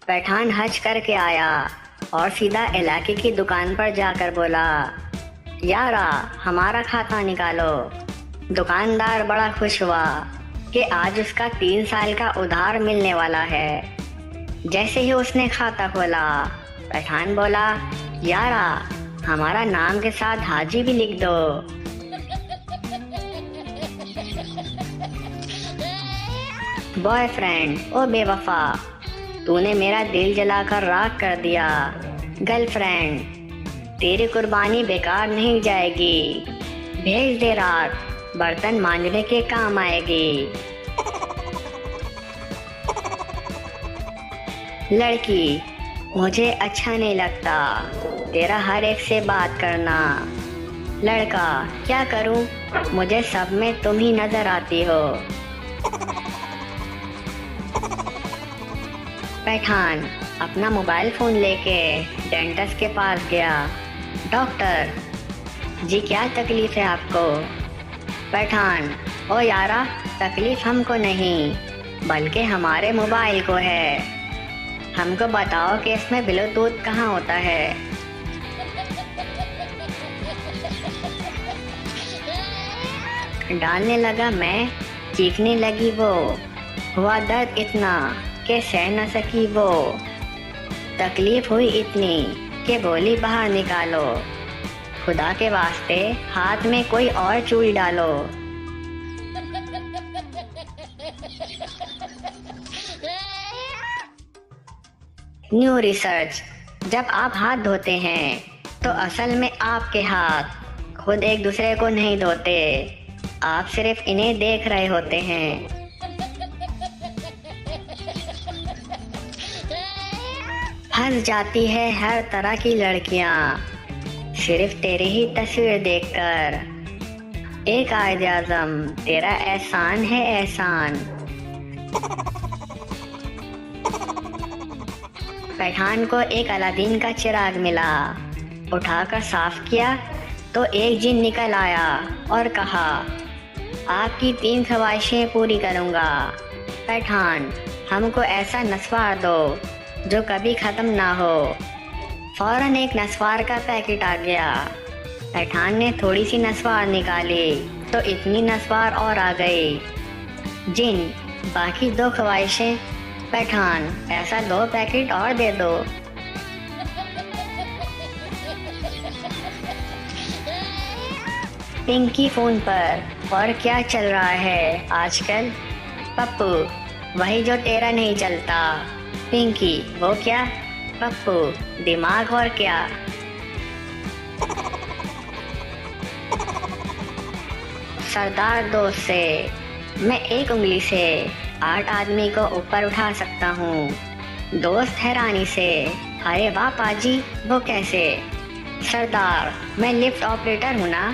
पठान हज करके आया और सीधा इलाके की दुकान पर जाकर बोला, यारा हमारा खाता निकालो। दुकानदार बड़ा खुश हुआ कि आज उसका 3 साल का उधार मिलने वाला है। जैसे ही उसने खाता खोला, पठान बोला, यारा हमारा नाम के साथ हाजी भी लिख दो। बॉयफ्रेंड, ओ बेवफा, तूने मेरा दिल जलाकर राख कर दिया। गर्लफ्रेंड, तेरी कुर्बानी बेकार नहीं जाएगी। भेज दे रात, बर्तन मांजने के काम आएगी। लड़की, मुझे अच्छा नहीं लगता तेरा हर एक से बात करना। लड़का, क्या करूं, मुझे सब में तुम ही नजर आती हो। पठान अपना मोबाइल फ़ोन लेके डेंटिस्ट के पास गया। डॉक्टर जी, क्या तकलीफ़ है आपको? पठान, ओ यारा, तकलीफ़ हमको नहीं बल्कि हमारे मोबाइल को है। हमको बताओ कि इसमें ब्लूटूथ कहाँ होता है। डालने लगा मैं, चीखने लगी वो। हुआ दर्द इतना कि सह न सकी वो। तकलीफ हुई इतनी कि बोली बाहर निकालो। खुदा के वास्ते हाथ में कोई और चूड़ी डालो। न्यू रिसर्च, जब आप हाथ धोते हैं तो असल में आपके हाथ खुद एक दूसरे को नहीं धोते, आप सिर्फ इन्हें देख रहे होते हैं। हंस जाती है हर तरह की लड़कियां सिर्फ तेरी ही तस्वीर देखकर। एक कायदे आज़म, तेरा एहसान है एहसान। पठान को एक अलादीन का चिराग मिला। उठाकर साफ किया तो एक जिन निकल आया और कहा, आपकी 3 ख्वाहिशें पूरी करूँगा। पठान, हमको ऐसा नस्वार दो जो कभी ख़त्म ना हो। फौरन एक नस्वार का पैकेट आ गया। पठान ने थोड़ी सी नस्वार निकाली तो इतनी नस्वार और आ गई। जिन, बाकी 2 ख्वाहिशें। पठान, ऐसा 2 पैकेट और दे दो। पिंकी फोन पर, और क्या चल रहा है आजकल? पप्पू, वही जो तेरा नहीं चलता। पिंकी, वो क्या? पप्पू, दिमाग और क्या। सरदार दोस्त से, मैं एक उंगली से 8 आदमी को ऊपर उठा सकता हूँ। दोस्त हैरानी से, अरे वाह पाजी, वो कैसे? सरदार, मैं लिफ्ट ऑपरेटर हूँ ना।